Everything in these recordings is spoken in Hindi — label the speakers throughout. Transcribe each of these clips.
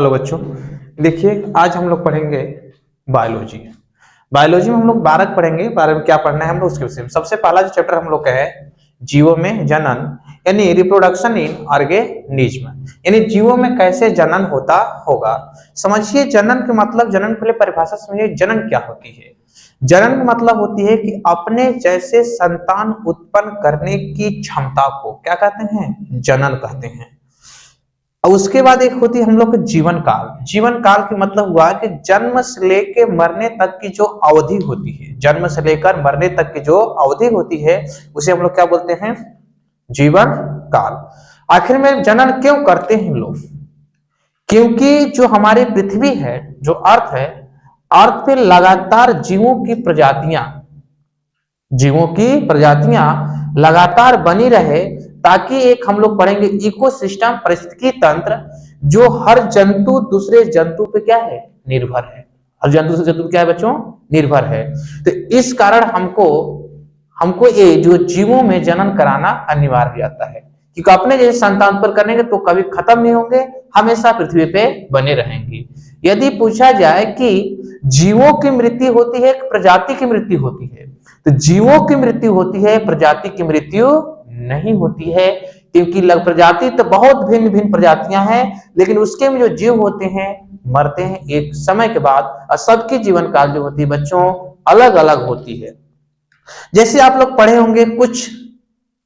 Speaker 1: हेलो बच्चों, देखिए आज हम लोग पढ़ेंगे बायोलॉजी। बायोलॉजी में हम लोग 12 पढ़ेंगे। 12 में क्या पढ़ना है हम लोग उसके विषय में। सबसे पहला जो चैप्टर हम लोग का है जीवों में जनन, यानी रिप्रोडक्शन इन ऑर्गेनिज्म, यानी जीवों में कैसे जनन होता होगा। समझिए जनन के मतलब, जनन पहले परिभाषा समझिए, जनन क्या होती है। जनन का मतलब होती है कि अपने जैसे संतान उत्पन्न करने की क्षमता को क्या कहते हैं, जनन कहते हैं। और उसके बाद एक होती है हम लोग जीवन काल। जीवन काल के मतलब हुआ कि जन्म से लेकर मरने तक की जो अवधि होती है, जन्म से लेकर मरने तक की जो अवधि होती है उसे हम लोग क्या बोलते हैं, जीवन काल। आखिर में जनन क्यों करते हैं लोग, क्योंकि जो हमारी पृथ्वी है, जो अर्थ है, अर्थ पे लगातार जीवों की प्रजातियां लगातार बनी रहे, ताकि एक हम लोग पढ़ेंगे इकोसिस्टम, परिस्थितिकी तंत्र, जो हर जंतु दूसरे जंतु पे क्या है, निर्भर है। हर जंतु से जंतु क्या है बच्चों, निर्भर है। तो इस कारण हमको ये जो जीवों में जनन कराना अनिवार्य हो जाता है, क्योंकि अपने जैसे संतान उत्पन्न करेंगे तो कभी खत्म नहीं होंगे, हमेशा पृथ्वी पे बने रहेंगे। यदि पूछा जाए कि जीवों की मृत्यु होती है, प्रजाति की मृत्यु होती है, तो जीवों की मृत्यु होती है, प्रजाति की मृत्यु नहीं होती है। क्योंकि प्रजाति तो बहुत भिन्न भिन्न प्रजातियां हैं, लेकिन उसके में जो जीव होते हैं मरते हैं एक समय के बाद, और सबकी जीवन काल जो होती है बच्चों अलग अलग होती है। जैसे आप लोग पढ़े होंगे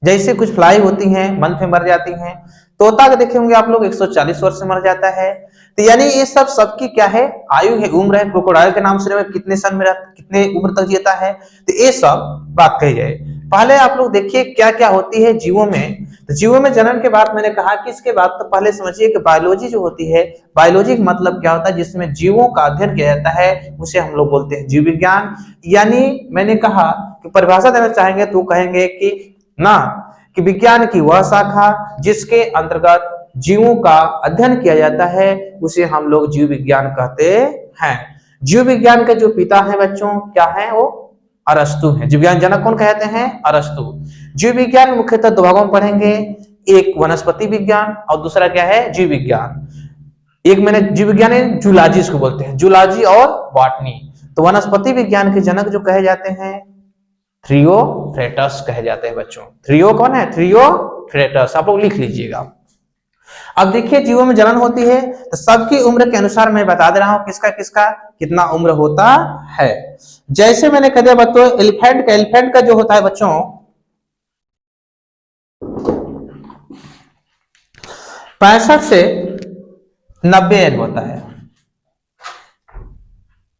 Speaker 1: जैसे कुछ फ्लाई होती हैं मंथ में मर जाती हैं। तोता के देखे होंगे आप लोग 140 वर्ष से मर जाता है। तो यानी ये सबकी क्या है, आयु है, उम्र है। क्रोकोडाइल के नाम सुने, कितने सन में कितने उम्र तक जीता है, तो ये सब बात कही जाए। पहले आप लोग देखिए क्या क्या होती है जीवों में। तो जीवों में जनन के बाद मैंने कहा कि इसके बाद तो पहले समझिए कि बायोलॉजी जो होती है, बायोलॉजी का मतलब क्या होता है, जिसमें जीवों का अध्ययन किया जाता है उसे हम लोग बोलते हैं जीव विज्ञान। यानी मैंने कहा कि परिभाषा देना चाहेंगे तो कहेंगे कि विज्ञान की वह शाखा जिसके अंतर्गत जीवों का अध्ययन किया जाता है उसे हम लोग जीव विज्ञान कहते हैं। जीव विज्ञान के जो पिता हैं बच्चों क्या है, वो अरस्तु हैं। जीव विज्ञान जनक कौन कहते हैं, अरस्तु। जीव विज्ञान मुख्यतः दो भागों में पढ़ेंगे, एक वनस्पति विज्ञान और दूसरा क्या है, जीव विज्ञान। एक मैंने जीव विज्ञान जूलॉजी को बोलते हैं, जूलॉजी और बॉटनी। तो वनस्पति विज्ञान के जनक जो कहे जाते हैं थ्रियोफ्रेटस कहे जाते हैं बच्चों। थ्रियो कौन है, थ्रियोफ्रेटस, आप लोग लिख लीजिएगा। अब देखिए जीवों में जनन होती है तो सबकी उम्र के अनुसार मैं बता दे रहा हूं किसका किसका कितना उम्र होता है। जैसे मैंने कह दिया बच्चों, एलिफेंट का जो होता है बच्चों 65 से 90 एज होता है।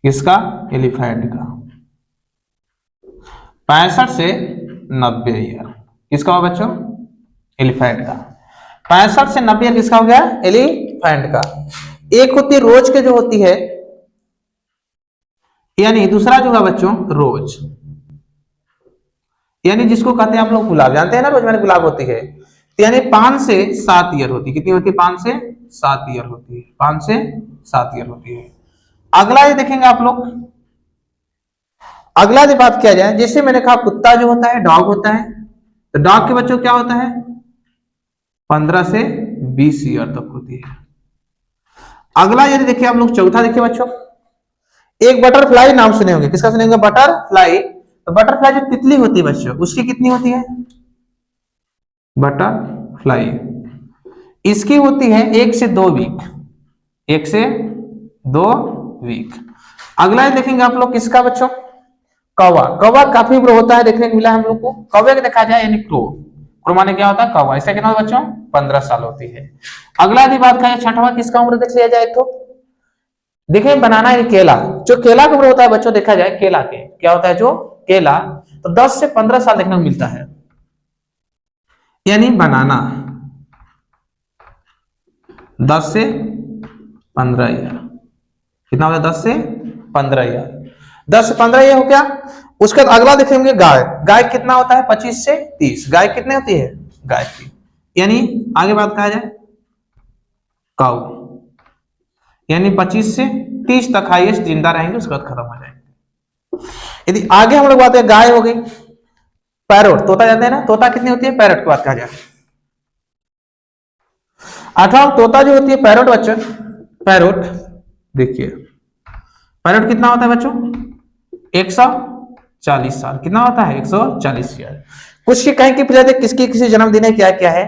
Speaker 1: किसका, एलिफेंट का 65 से 90 ईयर। किसका हो बच्चों, एलिफेंट का 65 से 90 ईयर किसका हो गया, एलिफेंट का। एक होती रोज के जो होती है, यानी दूसरा जो है बच्चों रोज, यानी जिसको कहते हैं हम लोग गुलाब, जानते हैं ना रोज मैंने गुलाब होती है। तो यानी 5 से 7 ईयर होती है। कितनी होती है, 5 से 7 ईयर होती है, 5 से 7 ईयर होती है। अगला ये देखेंगे आप लोग, अगला जो बात किया जाए, जैसे मैंने कहा कुत्ता जो होता है, डॉग होता है, तो डॉग के बच्चों क्या होता है 15 से 20 ईयर तक होती है। अगला यदि देखिए आप लोग, चौथा देखिए बच्चों, एक बटरफ्लाई नाम सुने होंगे, किसका सुने होंगे, बटरफ्लाई। तो बटरफ्लाई जो तितली होती है बच्चों, उसकी कितनी होती है, बटरफ्लाई, इसकी होती है 1 से 2 वीक, 1 से 2 वीक। अगला देखेंगे आप लोग किसका बच्चों, कौवा। कौवा काफी उम्र होता है, देखने को मिला हम लोग को। कौवे को देखा जाए यानी क्रो माने क्या होता है, कौवा। इसका कितना बच्चों 15 साल होती है। अगला यदि बात करें छठवां, किसका उम्र देख लिया जाए तो देखिए बनाना है, केला। जो केला का उम्र होता है बच्चों देखा जाए, केला के क्या होता है, जो केला, तो 10 से 15 साल देखने को मिलता है। यानी बनाना 10 से 15 ईयर, कितना होता है 10 से 15 ईयर, 10 से 15 ईयर हो गया। उसके बाद अगला देखेंगे गाय। गाय कितना होता है 25 से 30। गाय कितने होती है, गाय की, यानी आगे बात कहा जाए काऊ, यानी 25 से 30 तक हाईएस्ट जिंदा रहेंगे, उसके बाद खत्म हो जाएंगे। यदि आगे हम लोग बात करें, गाय हो गई, पैरोट, तोता जानते हैं ना, तोता कितनी होती है, पैरोट की बात कहा जाए। 8वां तोता जो होती है पैरोट बच्चों, पैरोट, देखिए पैरोट कितना होता है बच्चों, 140 साल। कितना होता है, 140 ईयर। कुछ की कहें कि प्रजाति किसकी किसी जन्मदिन है, क्या क्या है।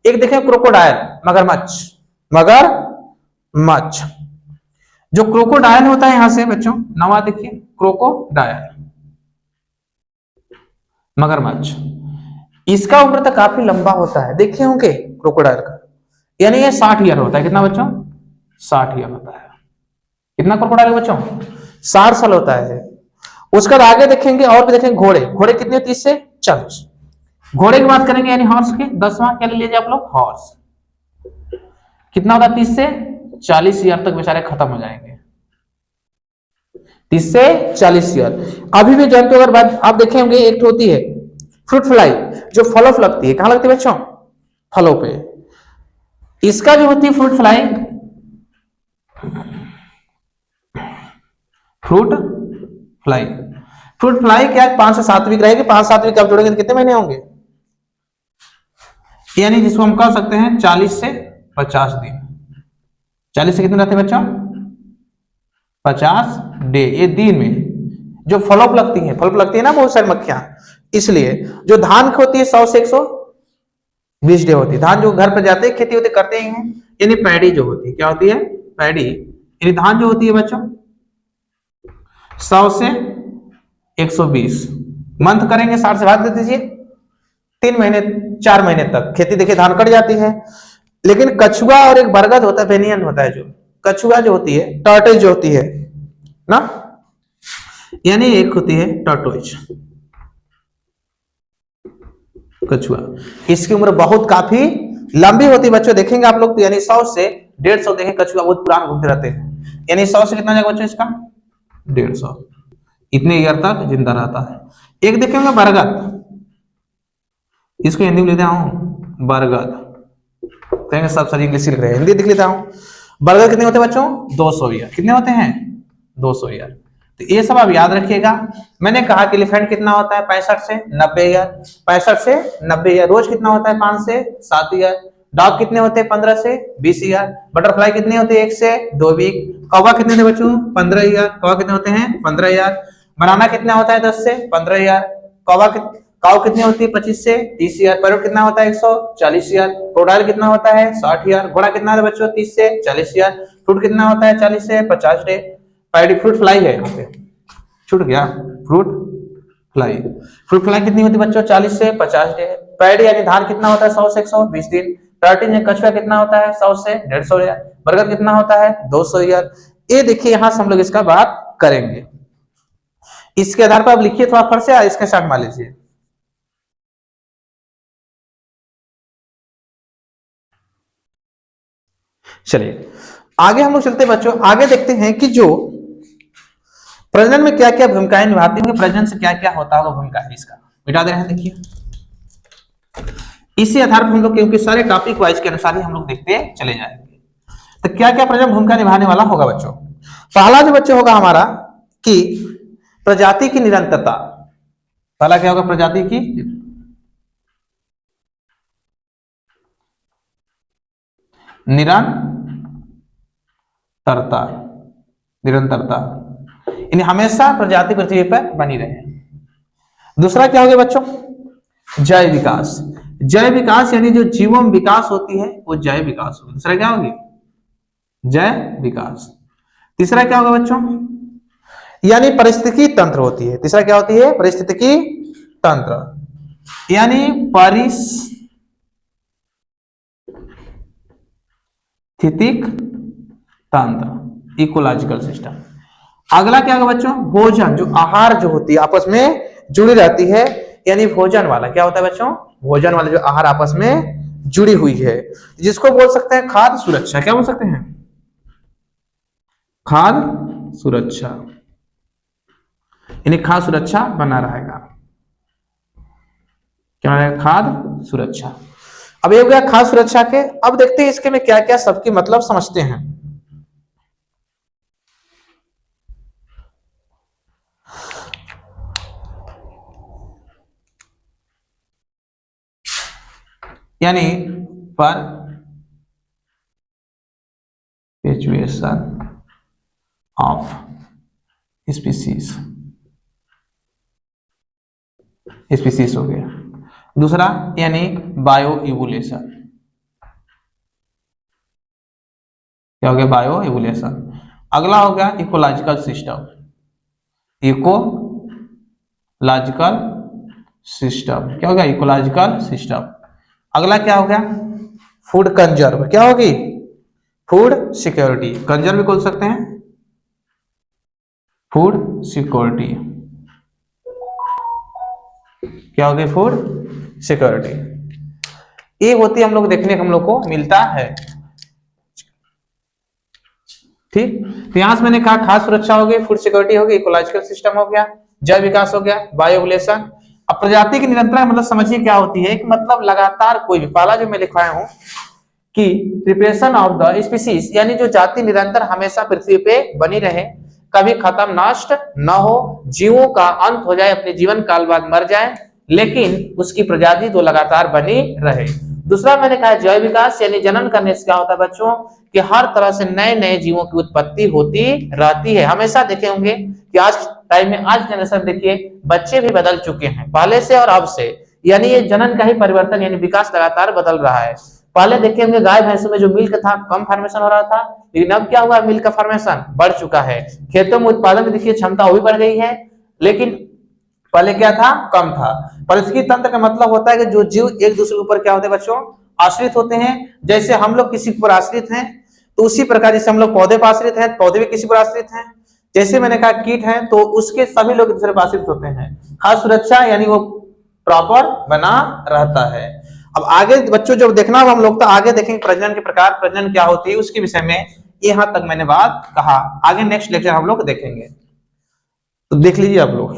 Speaker 1: एक देखें क्रोकोडाइल, मगरमच्छ, मगरमच्छ। जो क्रोकोडाइल होता है यहां से बच्चों, नवा देखिए क्रोकोडाइल, मगरमच्छ, इसका उम्र तो काफी लंबा होता है, देखे होंगे क्रोकोडाइल का, यानी ये 60 ईयर होता है। कितना बच्चों, 60 ईयर होता है। कितना क्रोकोडाइल बच्चों, 60 साल होता है। उसके बाद आगे देखेंगे और भी देखेंगे घोड़े, घोड़े कितने, 30 से 40। घोड़े की बात करेंगे यानी हॉर्स के, 10वां क्या ले लीजिए आप लोग, हॉर्स। कितना होगा, 30 से 40 ईयर तक बेचारे खत्म हो जाएंगे, 30 से 40 ईयर। अभी भी जंतु अगर बात आप देखेंगे, एक होती है फ्रूट फ्लाई, जो फलों पर लगती है। कहां लगती है बच्चों, फलों पे। इसका जो होती है fruit fly, fruit fly, fruit fly क्या 5 से 7 वीक रहेगी। 5-7 वीक आप जोड़ेंगे तो कितने महीने होंगे, यानी जिसको हम कह सकते हैं 40 से 50 दिन। 40 से कितने रहते हैं बच्चों, 50 डे, ये दिन में। जो फलों पर लगती है, फल पर लगती है ना बहुत सारी मक्खियां, इसलिए जो धान की होती है 100 से 120 डे होती है। धान जो घर पर जाते हैं, खेती होती करते हैं, यानी पैडी जो होती है, क्या होती है, पैडी, यानी धान जो होती है बच्चों 100 से 120 मंथ करेंगे, 60 से भाग दे दीजिए, 3 महीने 4 महीने तक खेती देखिए धान कट जाती है। लेकिन कछुआ और एक बरगद होता है, बेनियन होता है, जो कछुआ जो होती है, टर्टोइज जो होती है ना, यानी एक होती है टर्टोइज, कछुआ, इसकी उम्र बहुत काफी लंबी होती है बच्चों, देखेंगे आप लोग तो, यानी 100 से 150 देखें, कछुआ बहुत पुराना घूमते रहते हैं, यानी 100 से कितना जाएगा बच्चों इसका, 150, इतने ईयर तक जिंदा रहता है। एक देखेंगे बरगद, इसको हिंदी में लेता हूं बरगद, कहेंगे सब सर इंग्लिश लिख रहे हैं, हिंदी लिख लेता हूं। बरगद कितने होते हैं बच्चों, 200 ईयर। कितने होते हैं, 200 ईयर। तो ये सब आप याद रखिएगा। मैंने कहा कि एलिफेंट कितना होता है, 65 से 90 ईयर, 65 से 90 ईयर। रोज कितना होता है, 5 से 7 ईयर। डॉग कितने होते हैं, 15 से 20 ईयर। बटरफ्लाई कितने होते हैं, 1 से 2 वीक। कौवा कितने थे बच्चों, 15 ईयर। कौवा कितने होते हैं, 15 ईयर। बनाना कितना होता है, 10 से 15 ईयर। काऊ कितनी होती है, 25 से 30 ईयर। पैरोट कितना होता है, 140 ईयर। क्रोकोडाइल कितना होता है, 60 ईयर। घोड़ा कितना है बच्चों, 30 से 40 ईयर। फ्रूट कितना होता है, 40 से 50 डे। पैडी फ्रूट फ्लाई है, यहाँ पे छूट गया, फ्रूट फ्लाई। फ्रूट फ्लाई कितनी होती है बच्चों, 40 से 50 डे। पैडी यानी धान कितना होता है, 100 से 120 दिन। टर्टिन कछुआ कितना होता है, 100 से 150 ईयर। बरगद कितना होता है, 200 ईयर। ये देखिए यहां से हम लोग इसका बात करेंगे। इसके आधार पर आप लिखिए थोड़ा फर्क से, इसके साथ मान लीजिए। चलिए आगे हम लोग चलते हैं बच्चों, आगे देखते हैं कि जो प्रजनन में क्या क्या भूमिकाएं निभाती होंगी, प्रजनन से क्या क्या होता होगा भूमिका है इसका, मिटा दे रहे हैं। देखिए इसी आधार पर हम लोग, क्योंकि सारे टॉपिक वाइज के अनुसार ही हम लोग देखते चले जाएंगे। तो क्या क्या प्रजनन भूमिका निभाने वाला होगा बच्चों। पहला जो बच्चों होगा हमारा कि प्रजाति की निरंतरता। पहला क्या होगा, प्रजाति की निरंतरता, निरंतरता यानी हमेशा प्रजाति पृथ्वी पर बनी रहे। दूसरा क्या हो गया बच्चों, जय विकास। जय विकास यानी जो जीवन विकास होती है वो जय विकास होगी। दूसरा क्या होगी, जय विकास। तीसरा क्या होगा बच्चों, यानी परिस्थितिकी तंत्र होती है। तीसरा क्या होती है, परिस्थितिकी तंत्र, यानी पारिस्थितिक तंत्र, इकोलॉजिकल सिस्टम। अगला क्या होगा बच्चों, भोजन, जो आहार जो होती है आपस में जुड़ी रहती है, यानी भोजन वाला क्या होता है बच्चों, भोजन वाला जो आहार आपस में जुड़ी हुई है, जिसको बोल सकते हैं खाद्य सुरक्षा। क्या बोल सकते हैं, खाद्य सुरक्षा, यानी खाद्य सुरक्षा बना रहेगा। क्या रहेगा, खाद्य सुरक्षा। अब ये हो गया खाद्य सुरक्षा के। अब देखते हैं इसके में क्या क्या सबकी मतलब समझते हैं। यानी perpetuation evolution of species, species हो गया। दूसरा यानी बायो इवोल्यूशन, क्या हो गया? Bio evolution. अगला हो गया इकोलॉजिकल सिस्टम, इकोलॉजिकल सिस्टम, क्या हो गया? Ecological system. अगला क्या हो गया? फूड कंजर्व, क्या होगी? फूड सिक्योरिटी, कंजर्व भी बोल सकते हैं, फूड सिक्योरिटी, क्या हो गया? Food security. ये होती हम लोग देखने को हम लोग को मिलता है। ठीक, तो यहां से मैंने कहा खाद्य सुरक्षा हो गई, फूड सिक्योरिटी हो गई, इकोलॉजिकल सिस्टम हो गया, जैव विकास हो गया, बायो इवोल्यूशन। अब प्रजाति की निरंतरता मतलब समझिए क्या होती है कि मतलब लगातार कोई भी, पहला जो मैं लिखवाया हूं कि प्रिपरेशन ऑफ द स्पीसीज, यानी जो जाति निरंतर हमेशा पृथ्वी पे बनी रहे, कभी खत्म नष्ट न हो, जीवों का अंत हो जाए, अपने जीवन काल बाद मर जाए, लेकिन उसकी प्रजाति तो लगातार बनी रहे। दूसरा मैंने कहा जैव विकास, यानी जनन करने से क्या होता है बच्चों कि हर तरह से नए नए जीवों की उत्पत्ति होती रहती है। हमेशा देखे होंगे कि आज टाइम में, आज जनरेशन देखिए बच्चे भी बदल चुके हैं पहले से और अब से, यानी ये जनन का ही परिवर्तन, यानी विकास लगातार बदल रहा है। पहले देखे होंगे गाय भैंसों में जो मिल्क था कम फॉर्मेशन हो रहा था, लेकिन अब क्या हुआ? मिल्क का फॉर्मेशन बढ़ चुका है। खेतों में उत्पादन में देखिए क्षमता वो भी बढ़ गई है, लेकिन पहले क्या था? कम था। पारिस्थितिकी तंत्र का मतलब होता है कि जो जीव एक दूसरे के ऊपर क्या होते हैं बच्चों? आश्रित होते हैं। जैसे हम लोग किसी पर आश्रित हैं, तो उसी प्रकार जैसे हम लोग पौधे पर आश्रित हैं, पौधे भी किसी पर आश्रित हैं। जैसे मैंने कहा कीट हैं, तो उसके सभी लोग एक दूसरे पर आश्रित होते हैं। खाद्य सुरक्षा यानी वो प्रॉपर बना रहता है। अब आगे बच्चों जब देखना होगा हम लोग, तो आगे देखेंगे प्रजनन के प्रकार, प्रजनन क्या होती है उसके विषय में। यहां तक मैंने बात कहा, आगे नेक्स्ट लेक्चर हम लोग देखेंगे, तो देख लीजिए आप लोग।